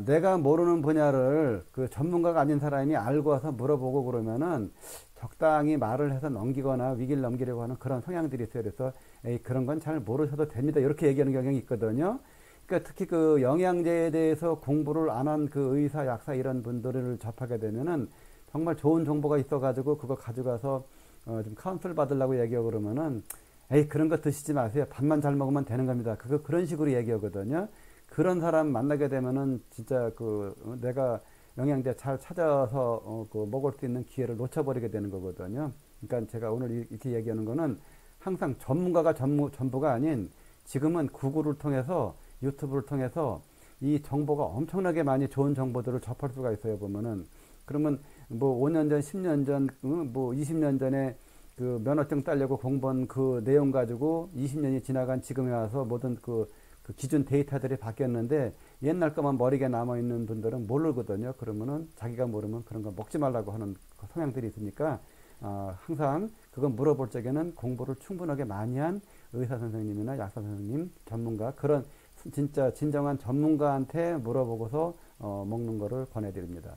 내가 모르는 분야를 그 전문가가 아닌 사람이 알고 와서 물어보고 그러면은 적당히 말을 해서 넘기거나 위기를 넘기려고 하는 그런 성향들이 있어요. 그래서 그런 건 잘 모르셔도 됩니다, 이렇게 얘기하는 경향이 있거든요. 그러니까 특히 그 영양제에 대해서 공부를 안 한 그 의사, 약사 이런 분들을 접하게 되면은 정말 좋은 정보가 있어가지고 그거 가져가서 좀 카운슬 받으려고 얘기하고 그러면은 그런 거 드시지 마세요, 밥만 잘 먹으면 되는 겁니다, 그런 식으로 얘기하거든요. 그런 사람 만나게 되면은 진짜 내가 영양제 잘 찾아서 먹을 수 있는 기회를 놓쳐버리게 되는 거거든요. 그러니까 제가 오늘 이렇게 얘기하는 거는 항상 전문가가 전부가 아닌, 지금은 구글을 통해서, 유튜브를 통해서 이 정보가 엄청나게 많이 좋은 정보들을 접할 수가 있어요, 보면은. 그러면 뭐 5년 전, 10년 전, 뭐 20년 전에 그 면허증 따려고 공부한 그 내용 가지고 20년이 지나간 지금에 와서 모든 그 기준 데이터들이 바뀌었는데 옛날 것만 머리가 남아있는 분들은 모르거든요. 그러면은 자기가 모르면 그런 거 먹지 말라고 하는 그 성향들이 있으니까 항상 그건 물어볼 적에는 공부를 충분하게 많이 한 의사 선생님이나 약사 선생님, 전문가 그런 진짜 진정한 전문가한테 물어보고서 먹는 거를 권해드립니다.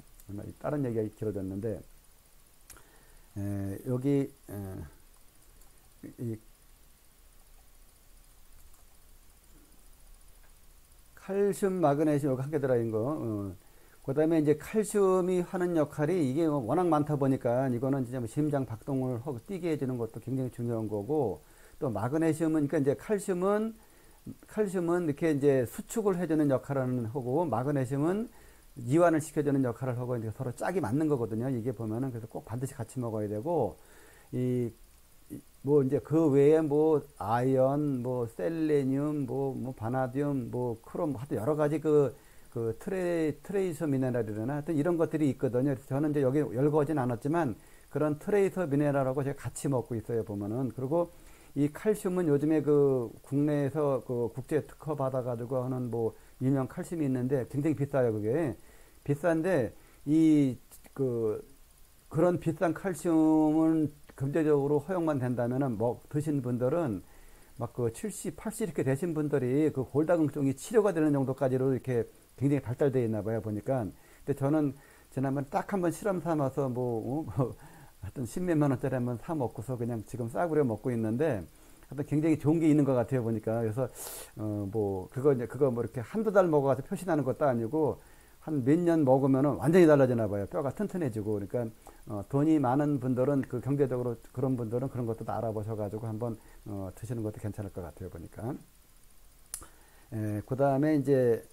다른 얘기가 길어졌는데 여기 이 칼슘, 마그네슘 여기 한개 들어있는 거. 그 다음에 이제 칼슘이 하는 역할이 이게 워낙 많다 보니까 이거는 진짜 뭐 심장 박동을 하고 뛰게 해주는 것도 굉장히 중요한 거고 또 마그네슘은 그러니까 이제 칼슘은 이렇게 이제 수축을 해주는 역할을 하고 마그네슘은 이완을 시켜주는 역할을 하고 이제 서로 짝이 맞는 거거든요. 이게 보면은 그래서 꼭 반드시 같이 먹어야 되고 뭐 이제 그 외에 뭐 아연, 뭐 셀레늄, 뭐 바나듐, 뭐 크롬 하여튼 여러 가지 그 트레이서 미네랄이라나 하여튼 이런 것들이 있거든요. 그래서 저는 이제 여기 열거하진 않았지만 그런 트레이서 미네랄하고 제가 같이 먹고 있어요, 보면은. 그리고 이 칼슘은 요즘에 그 국내에서 그 국제 특허 받아가지고 하는 뭐 유명 칼슘이 있는데 굉장히 비싸요, 그게. 비싼데 그런 비싼 칼슘은 경제적으로 허용만 된다면은 드신 분들은 막 그 70, 80 이렇게 되신 분들이 그 골다공증이 치료가 되는 정도까지로 이렇게 굉장히 발달되어 있나 봐요, 보니까. 근데 저는 지난번 딱 한번 실험 삼아서 하여튼 10몇만 원짜리 한번 사 먹고서 그냥 지금 싸구려 먹고 있는데 하여튼 굉장히 좋은 게 있는 것 같아요, 보니까. 그래서 그거 뭐 이렇게 한두 달 먹어가지고 표시나는 것도 아니고 한 몇 년 먹으면은 완전히 달라지나 봐요. 뼈가 튼튼해지고. 그러니까 돈이 많은 분들은 그 경제적으로 그런 분들은 그런 것도 다 알아보셔가지고 한번 드시는 것도 괜찮을 것 같아요, 보니까. 그 다음에 이제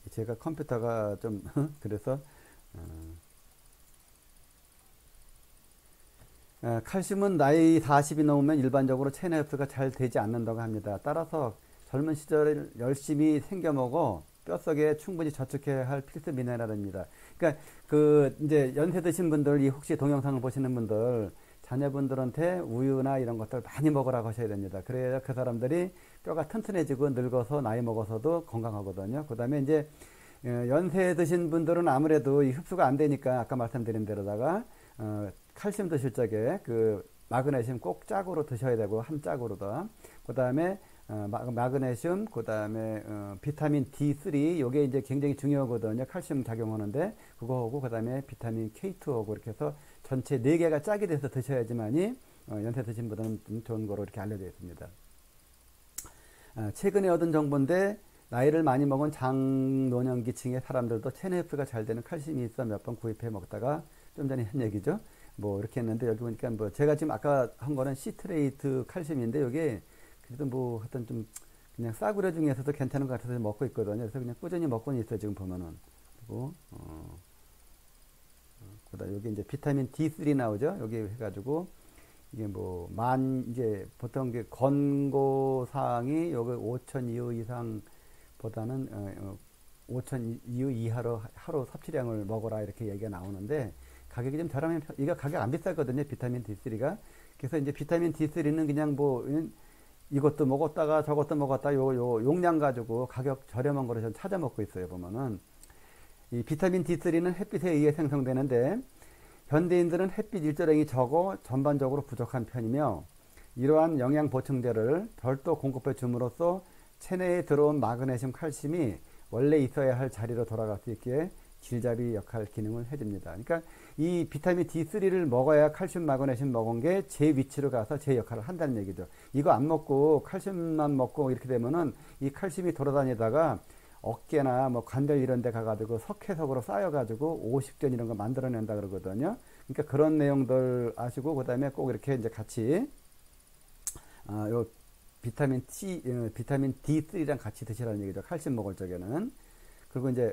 제가 컴퓨터가 좀 그래서 칼슘은 나이 40이 넘으면 일반적으로 체내 흡수가 잘 되지 않는다고 합니다. 따라서 젊은 시절에 열심히 챙겨 먹어 뼛속에 충분히 저축해야 할 필수 미네랄입니다. 그러니까 이제 연세 드신 분들, 혹시 동영상을 보시는 분들, 자녀분들한테 우유나 이런 것들 많이 먹으라고 하셔야 됩니다. 그래야 그 사람들이 뼈가 튼튼해지고 늙어서 나이 먹어서도 건강하거든요. 그 다음에 이제 연세 드신 분들은 아무래도 이 흡수가 안 되니까 아까 말씀드린 대로다가 칼슘 드실 적에 그 마그네슘 꼭 짝으로 드셔야 되고 한 짝으로다. 그 다음에 마그네슘, 그 다음에 비타민 D3 요게 이제 굉장히 중요하거든요. 칼슘 작용하는데 그거하고 그 다음에 비타민 K2하고 이렇게 해서 전체 4개가 짝이 돼서 드셔야지만이 연세 드신 분들은 좋은 거로 이렇게 알려져 있습니다. 최근에 얻은 정보인데 나이를 많이 먹은 장노년기층의 사람들도 체내 흡수가 잘 되는 칼슘이 있어 몇 번 구입해 먹다가 좀 전에 한 얘기죠. 뭐 이렇게 했는데 여기 보니까 뭐 제가 지금 아까 한 거는 시트레이트 칼슘인데 여기 그래도 뭐 하여튼 좀 그냥 싸구려 중에서도 괜찮은 것 같아서 먹고 있거든요. 그래서 그냥 꾸준히 먹고는 있어요, 지금 보면은. 그리고 그다음 여기 이제 비타민 D3 나오죠. 여기 해가지고 이게 뭐 이제 보통 그 권고 사항이 여기 5,000 이후 이상보다는 5,000 이후 이하로 하루 섭취량을 먹어라 이렇게 얘기가 나오는데 가격이 좀 저렴한 이거 가격 안 비싸거든요, 비타민 D3가. 그래서 이제 비타민 D3는 그냥 뭐 이것도 먹었다가 저것도 먹었다 요 용량 가지고 가격 저렴한 거를 좀 찾아 먹고 있어요, 보면은. 이 비타민 D3는 햇빛에 의해 생성되는데 현대인들은 햇빛 일조량이 적어 전반적으로 부족한 편이며 이러한 영양 보충제를 별도 공급해 줌으로써 체내에 들어온 마그네슘, 칼슘이 원래 있어야 할 자리로 돌아갈 수 있기에 길잡이 역할 기능을 해줍니다. 그러니까 이 비타민 D3를 먹어야 칼슘, 마그네슘 먹은 게 제 위치로 가서 제 역할을 한다는 얘기죠. 이거 안 먹고 칼슘만 먹고 이렇게 되면은 이 칼슘이 돌아다니다가 어깨나 뭐 관절 이런 데 가가지고 석회석으로 쌓여가지고 오십견 이런 거 만들어낸다 그러거든요. 그러니까 그런 내용들 아시고 그다음에 꼭 이렇게 이제 같이 요 비타민 D3랑 같이 드시라는 얘기죠. 칼슘 먹을 적에는. 그리고 이제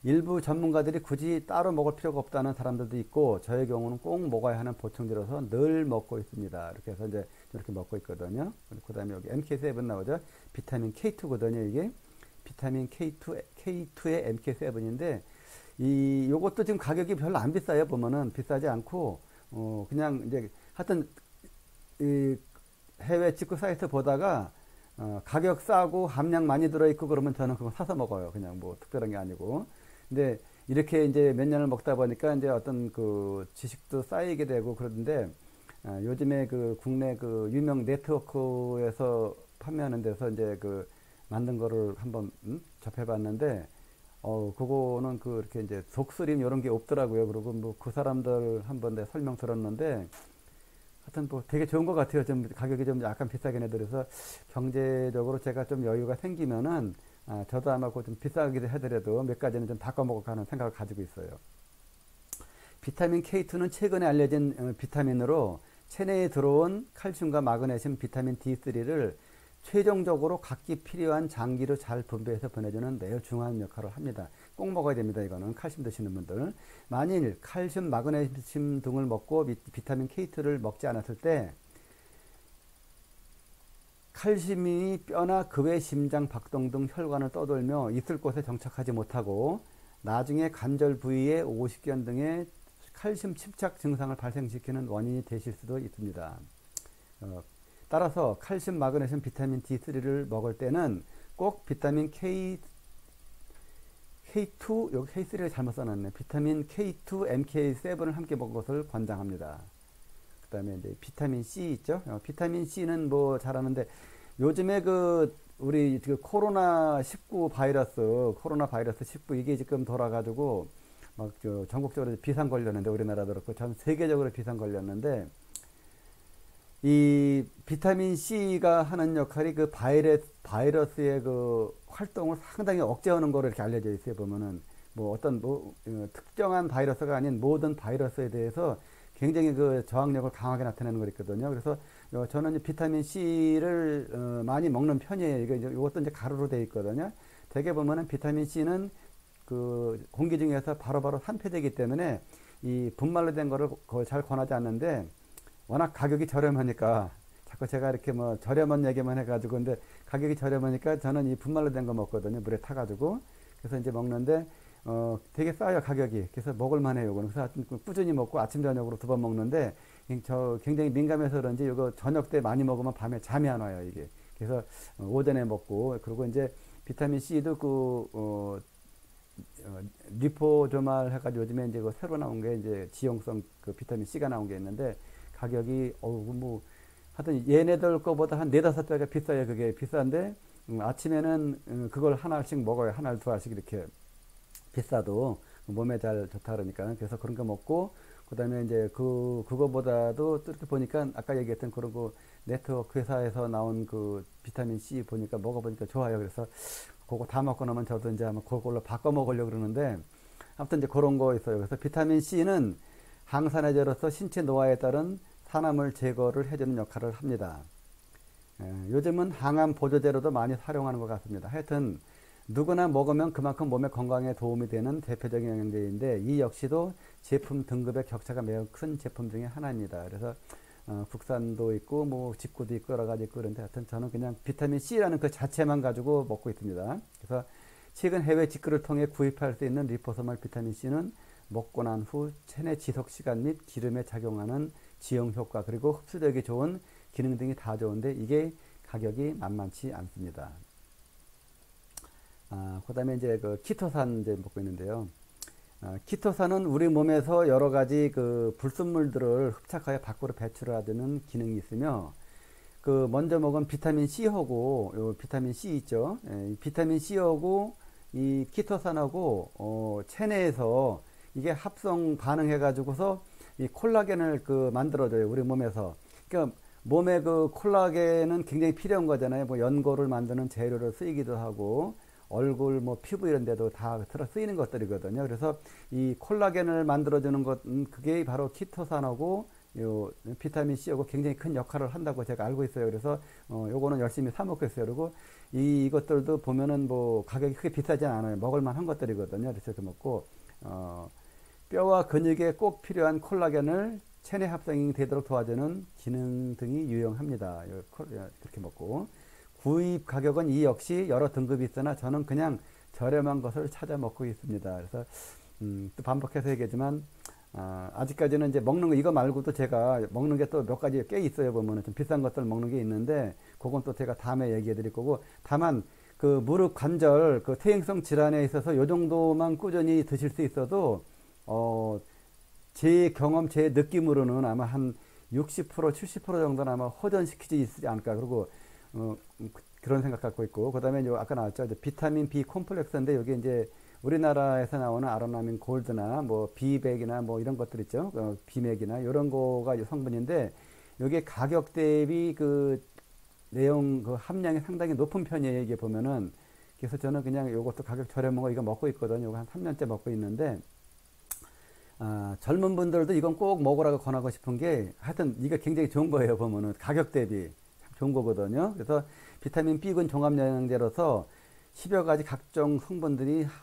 일부 전문가들이 굳이 따로 먹을 필요가 없다는 사람들도 있고, 저의 경우는 꼭 먹어야 하는 보충제로서 늘 먹고 있습니다. 이렇게 해서 이제 이렇게 먹고 있거든요. 그 다음에 여기 MK7 나오죠. 비타민 K2거든요. 이게 비타민 K2의 MK7인데, 요것도 지금 가격이 별로 안 비싸요. 보면은 비싸지 않고, 그냥 이제 하여튼 이 해외 직구 사이트 보다가 가격 싸고 함량 많이 들어있고 그러면 저는 그거 사서 먹어요. 그냥 뭐 특별한 게 아니고. 근데 이렇게 이제 몇 년을 먹다 보니까 이제 어떤 그 지식도 쌓이게 되고 그러는데, 요즘에 그 국내 그 유명 네트워크에서 판매하는 데서 이제 그 만든 거를 한번 접해봤는데, 그거는 그 이렇게 이제 독수림 이런 게 없더라고요. 그리고 뭐 그 사람들 한번 내 설명 들었는데, 하여튼 뭐 되게 좋은 것 같아요. 좀 가격이 좀 약간 비싸긴 해드려서 경제적으로 제가 좀 여유가 생기면은 저도 아마 그 좀 비싸기도 해더라도 몇 가지는 좀 바꿔 먹어가는 생각을 가지고 있어요. 비타민 K2는 최근에 알려진 비타민으로 체내에 들어온 칼슘과 마그네슘, 비타민 D3를 최종적으로 각기 필요한 장기로 잘 분배해서 보내주는 매우 중요한 역할을 합니다. 꼭 먹어야 됩니다. 이거는 칼슘 드시는 분들. 만일 칼슘, 마그네슘 등을 먹고 비타민 K2를 먹지 않았을 때 칼슘이 뼈나 그 외 심장, 박동 등 혈관을 떠돌며 있을 곳에 정착하지 못하고 나중에 관절 부위에 오십견 등의 칼슘 침착 증상을 발생시키는 원인이 되실 수도 있습니다. 따라서 칼슘, 마그네슘, 비타민 D3를 먹을 때는 꼭 비타민 K2, 여기 K3를 잘못 써놨네. 비타민 K2, MK7을 함께 먹은 것을 권장합니다. 그 다음에 이제 비타민 C 있죠. 비타민 C는 뭐 잘하는데, 요즘에 우리 그 코로나19 이게 지금 돌아가지고 막 전국적으로 비상 걸렸는데, 우리나라도 그렇고 전 세계적으로 비상 걸렸는데, 이 비타민 C가 하는 역할이 그 바이러스의 그 활동을 상당히 억제하는 거로 이렇게 알려져 있어요. 보면은 뭐 어떤 특정한 바이러스가 아닌 모든 바이러스에 대해서 굉장히 그 저항력을 강하게 나타내는 거 있거든요. 그래서 저는 비타민 C를 많이 먹는 편이에요. 이것도 이제 가루로 되어 있거든요. 대개 보면은 비타민 C는 그 공기 중에서 바로바로 산패되기 때문에 이 분말로 된 거를 거의 잘 권하지 않는데, 워낙 가격이 저렴하니까 자꾸 제가 이렇게 뭐 저렴한 얘기만 해가지고, 근데 가격이 저렴하니까 저는 이 분말로 된 거 먹거든요. 물에 타가지고. 그래서 이제 먹는데 되게 싸요, 가격이. 그래서 먹을만 해요. 그래서 하여튼 꾸준히 먹고 아침 저녁으로 2번 먹는데, 저 굉장히 민감해서 그런지 이거 저녁 때 많이 먹으면 밤에 잠이 안 와요, 이게. 그래서 오전에 먹고, 그리고 이제 비타민 C도 리포조말 해가지고 요즘에 이제 새로 나온 게 이제 지용성 그 비타민 C가 나온 게 있는데, 가격이 뭐 하여튼 얘네들 거보다 한 4~5배가 비싸요. 그게 비싼데 아침에는 그걸 하나씩 먹어요. 하나, 2알씩 이렇게. 비싸도 몸에 잘 좋다 그러니까. 그래서 그런 거 먹고, 그 다음에 이제 그거보다도 또 이렇게 보니까 아까 얘기했던 그런 그 네트워크 회사에서 나온 그 비타민 C 보니까 먹어보니까 좋아요. 그래서 그거 다 먹고 나면 저도 이제 아마 그걸로 바꿔 먹으려고 그러는데, 아무튼 이제 그런 거 있어요. 그래서 비타민 C는 항산화제로서 신체 노화에 따른 산화물 제거를 해주는 역할을 합니다. 요즘은 항암 보조제로도 많이 활용하는 것 같습니다. 하여튼 누구나 먹으면 그만큼 몸의 건강에 도움이 되는 대표적인 영양제인데, 이 역시도 제품 등급의 격차가 매우 큰 제품 중에 하나입니다. 그래서 국산도 있고 뭐 직구도 있고 여러 가지 있고 그런데, 하여튼 저는 그냥 비타민 C라는 그 자체만 가지고 먹고 있습니다. 그래서 최근 해외 직구를 통해 구입할 수 있는 리포소말 비타민 C는 먹고 난 후 체내 지속 시간 및 기름에 작용하는 지용 효과, 그리고 흡수력이 좋은 기능 등이 다 좋은데, 이게 가격이 만만치 않습니다. 그 다음에 이제 그 키토산 이제 먹고 있는데요. 키토산은 우리 몸에서 여러 가지 그 불순물들을 흡착하여 밖으로 배출하는 기능이 있으며, 그 먼저 먹은 비타민 C하고 비타민 C 있죠. 비타민 C하고 이 키토산하고 체내에서 이게 합성 반응해 가지고서 이 콜라겐을 그 만들어줘요, 우리 몸에서. 그러니까 몸에 그 콜라겐은 굉장히 필요한 거잖아요. 뭐 연고를 만드는 재료로 쓰이기도 하고, 얼굴 뭐 피부 이런 데도 다 들어 쓰이는 것들이거든요. 그래서 이 콜라겐을 만들어주는 것, 그게 바로 키토산하고 요 비타민 C하고 굉장히 큰 역할을 한다고 제가 알고 있어요. 그래서 요거는 열심히 사 먹고 있어요. 그리고 이것들도 보면은 뭐 가격이 크게 비싸지 않아요. 먹을 만한 것들이거든요. 그래서 이렇게 먹고 뼈와 근육에 꼭 필요한 콜라겐을 체내 합성이 되도록 도와주는 기능 등이 유용합니다. 그렇게 먹고 구입 가격은 이 역시 여러 등급이 있으나 저는 그냥 저렴한 것을 찾아 먹고 있습니다. 그래서 또 반복해서 얘기하지만 아직까지는 이제 먹는 거 이거 말고도 제가 먹는 게 또 몇 가지 꽤 있어요. 보면은 좀 비싼 것들 먹는 게 있는데 그건 또 제가 다음에 얘기해 드릴 거고, 다만 그 무릎 관절 그 퇴행성 질환에 있어서 요 정도만 꾸준히 드실 수 있어도 제 경험 제 느낌으로는 아마 한 60% 70% 정도는 아마 호전시키지 있지 않을까. 그리고 그런 생각 갖고 있고, 그 다음에 아까 나왔죠. 비타민 B 콤플렉스인데 여기 이제 우리나라에서 나오는 아로나민 골드나 뭐 비백이나 뭐 이런 것들 있죠. 비맥이나 이런 거가 성분인데 여기 가격 대비 그 내용 그 함량이 상당히 높은 편이에요. 이게 보면은. 그래서 저는 그냥 요것도 가격 저렴한 거 이거 먹고 있거든요. 이거 한 3년째 먹고 있는데 젊은 분들도 이건 꼭 먹으라고 권하고 싶은 게 하여튼 이거 굉장히 좋은 거예요. 보면은 가격 대비 좋은 거거든요. 그래서 비타민 B군 종합영양제로서 10여 가지 각종 성분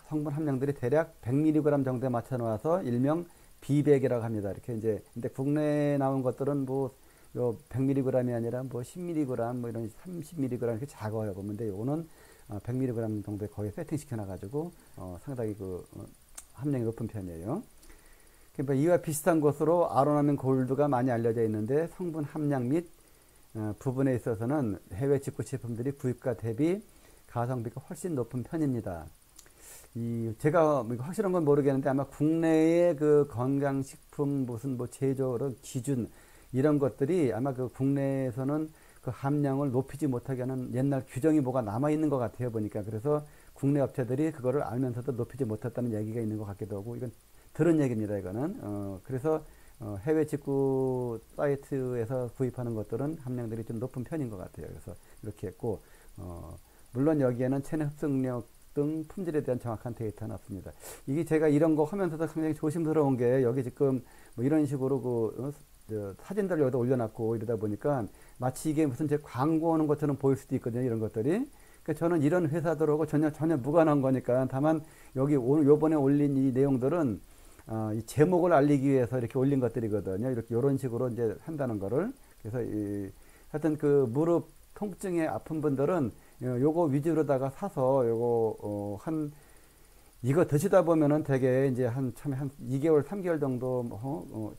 함량들이 대략 100mg 정도에 맞춰 놓아서 일명 비백이라고 합니다. 이렇게 이제 근데 국내에 나온 것들은 뭐 요 100mg이 아니라 뭐 10mg 뭐 이런 30mg 이렇게 작아요. 보는데 요거는 100mg 정도에 거의 세팅 시켜 놔 가지고 상당히 그 함량이 높은 편이에요. 그러니까 이와 비슷한 것으로 아로나민 골드가 많이 알려져 있는데 성분 함량 및 부분에 있어서는 해외 직구 제품들이 구입가 대비 가성비가 훨씬 높은 편입니다. 제가 확실한 건 모르겠는데 아마 국내의 그 건강식품 무슨 뭐 제조 기준 이런 것들이 아마 그 국내에서는 그 함량을 높이지 못하게 하는 옛날 규정이 뭐가 남아 있는 것 같아요. 보니까. 그래서 국내 업체들이 그거를 알면서도 높이지 못했다는 얘기가 있는 것 같기도 하고, 이건 들은 얘기입니다. 이거는. 그래서 해외 직구 사이트에서 구입하는 것들은 함량들이 좀 높은 편인 것 같아요. 그래서 이렇게 했고, 물론 여기에는 체내 흡수력 등 품질에 대한 정확한 데이터는 없습니다. 이게 제가 이런 거 하면서도 굉장히 조심스러운 게 여기 지금 뭐 이런 식으로 사진들 여기다 올려놨고 이러다 보니까 마치 이게 무슨 제 광고 하는 것처럼 보일 수도 있거든요. 이런 것들이. 그러니까 저는 이런 회사들하고 전혀 무관한 거니까. 다만 여기 요번에 올린 이 내용들은 이 제목을 알리기 위해서 이렇게 올린 것들이거든요. 이렇게 이런 식으로 이제 한다는 거를. 그래서 하여튼 그 무릎 통증에 아픈 분들은 요거 위주로다가 사서 요거 이거 드시다 보면은 되게 이제 한 2개월 3개월 정도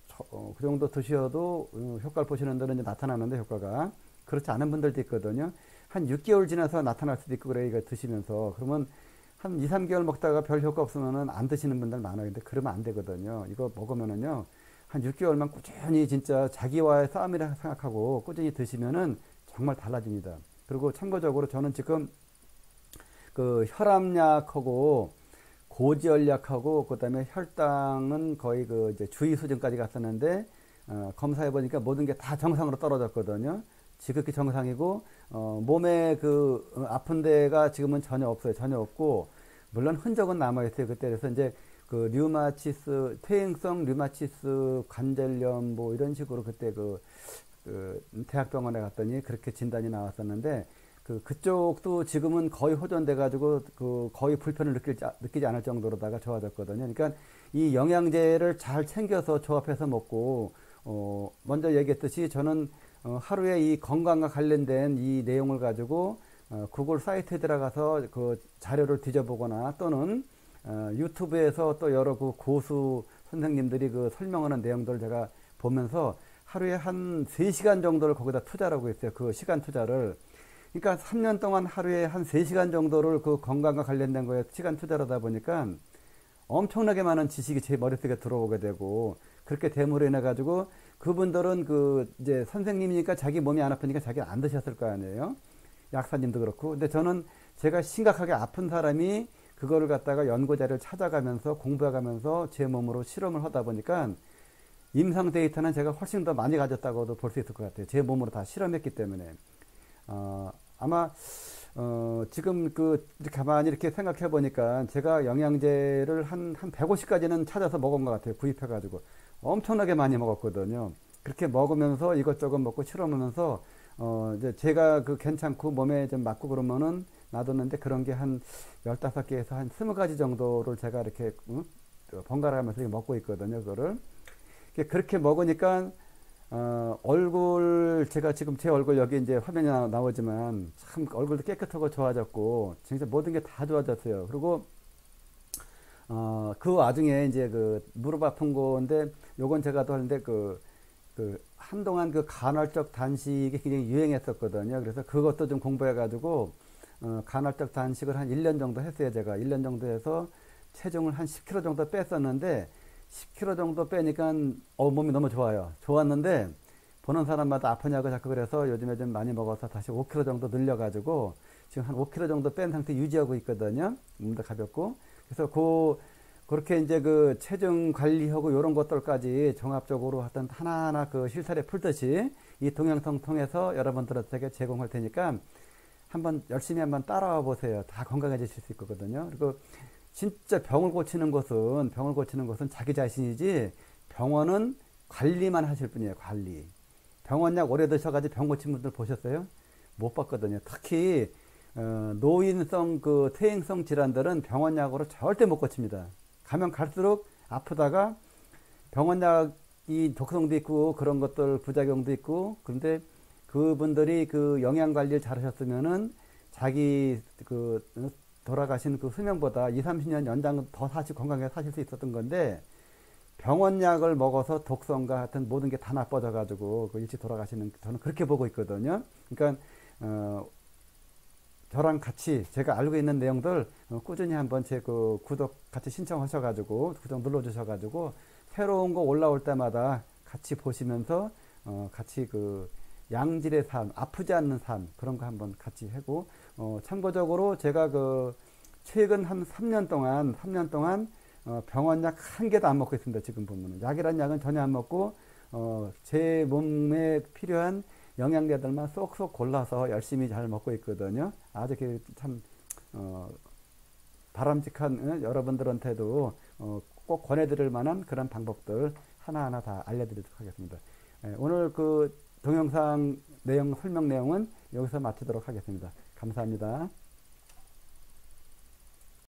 그 정도 드셔도 효과를 보시는 분들은 이제 나타나는데 효과가 그렇지 않은 분들도 있거든요. 한 6개월 지나서 나타날 수도 있고 그래. 이거 드시면서 그러면 한 2, 3개월 먹다가 별 효과 없으면은 안 드시는 분들 많아요. 근데 그러면 안 되거든요. 이거 먹으면은요 한 6개월만 꾸준히 진짜 자기와의 싸움이라 생각하고 꾸준히 드시면은 정말 달라집니다. 그리고 참고적으로 저는 지금 그 혈압약하고 고지혈약하고 그다음에 혈당은 거의 그 이제 주의 수준까지 갔었는데 검사해 보니까 모든 게 다 정상으로 떨어졌거든요. 지극히 정상이고 몸에 그 아픈 데가 지금은 전혀 없어요. 전혀 없고 물론 흔적은 남아 있어요. 그때 그래서 이제 그 류마티스 퇴행성 류마티스 관절염 뭐 이런 식으로 그때 그 대학병원에 갔더니 그렇게 진단이 나왔었는데 그쪽도 지금은 거의 호전돼 가지고 그 거의 불편을 느끼지 않을 정도로다가 좋아졌거든요. 그러니까 이 영양제를 잘 챙겨서 조합해서 먹고 먼저 얘기했듯이 저는 하루에 이 건강과 관련된 이 내용을 가지고 구글 사이트에 들어가서 그 자료를 뒤져보거나 또는 유튜브에서 또 여러 그 고수 선생님들이 그 설명하는 내용들을 제가 보면서 하루에 한 3시간 정도를 거기다 투자를 하고 있어요. 그 시간 투자를. 그러니까 3년 동안 하루에 한 3시간 정도를 그 건강과 관련된 거에 시간 투자를 하다 보니까 엄청나게 많은 지식이 제 머릿속에 들어오게 되고 그렇게 됨으로 인해 가지고 그분들은 그 이제 선생님이니까 자기 몸이 안 아프니까 자기는 안 드셨을 거 아니에요. 약사님도 그렇고. 근데 저는 제가 심각하게 아픈 사람이 그거를 갖다가 연구자료를 찾아가면서 공부해가면서 제 몸으로 실험을 하다 보니까 임상 데이터는 제가 훨씬 더 많이 가졌다고도 볼 수 있을 것 같아요. 제 몸으로 다 실험했기 때문에. 아마 지금 가만히 이렇게 생각해 보니까 제가 영양제를 한 150가지는 찾아서 먹은 것 같아요. 구입해 가지고 엄청나게 많이 먹었거든요. 그렇게 먹으면서 이것저것 먹고 실험하면서 이제 제가 그 괜찮고 몸에 좀 맞고 그러면은 놔뒀는데 그런 게 한 15개에서 한 20가지 정도를 제가 이렇게 번갈아 가면서 먹고 있거든요. 그거를. 그렇게 먹으니까 얼굴 제가 지금 제 얼굴 여기 이제 화면이 나오지만 참 얼굴도 깨끗하고 좋아졌고 진짜 모든 게 다 좋아졌어요. 그리고 그 와중에 이제 그 무릎 아픈 건데 요건 제가 또 하는데 한동안 그 간헐적 단식이 굉장히 유행했었거든요. 그래서 그것도 좀 공부해가지고, 간헐적 단식을 한 1년 정도 했어요. 제가 1년 정도 해서 체중을 한 10kg 정도 뺐었는데, 10kg 정도 빼니까, 몸이 너무 좋아요. 좋았는데, 보는 사람마다 아프냐고 자꾸 그래서 요즘에 좀 많이 먹어서 다시 5kg 정도 늘려가지고, 지금 한 5kg 정도 뺀 상태 유지하고 있거든요. 몸도 가볍고. 그래서 그렇게 이제 그 체중 관리하고 이런 것들까지 종합적으로 하여튼 하나하나 그 실살에 풀듯이 이 동영상 통해서 여러분들에게 제공할 테니까 열심히 한번 따라와 보세요. 다 건강해지실 수 있거든요. 그리고 진짜 병을 고치는 것은 자기 자신이지 병원은 관리만 하실 분이에요. 관리. 병원약 오래 드셔가지고 병 고친 분들 보셨어요? 못 봤거든요. 특히 노인성 그 퇴행성 질환들은 병원약으로 절대 못 고칩니다. 가면 갈수록 아프다가 병원약이 독성도 있고 그런 것들 부작용도 있고 그런데 그분들이 그 영양 관리를 잘 하셨으면은 자기 그 돌아가신 그 수명보다 2, 30년 연장 더 건강하게 사실 수 있었던 건데 병원약을 먹어서 독성과 하여튼 모든 게 다 나빠져 가지고 그 일찍 돌아가시는 저는 그렇게 보고 있거든요. 그러니까 저랑 같이 제가 알고 있는 내용들 꾸준히 한번 제 그 구독 같이 신청하셔가지고 구독 눌러주셔가지고 새로운 거 올라올 때마다 같이 보시면서 같이 그 양질의 삶, 아프지 않는 삶 그런 거 한번 같이 하고 참고적으로 제가 그 최근 한 3년 동안 병원약 한 개도 안 먹고 있습니다. 지금 보면은 약이란 약은 전혀 안 먹고 제 몸에 필요한 영양제들만 쏙쏙 골라서 열심히 잘 먹고 있거든요. 아주 참 바람직한 여러분들한테도 꼭 권해드릴 만한 그런 방법들 하나하나 다 알려드리도록 하겠습니다. 오늘 그 동영상 설명 내용은 여기서 마치도록 하겠습니다. 감사합니다.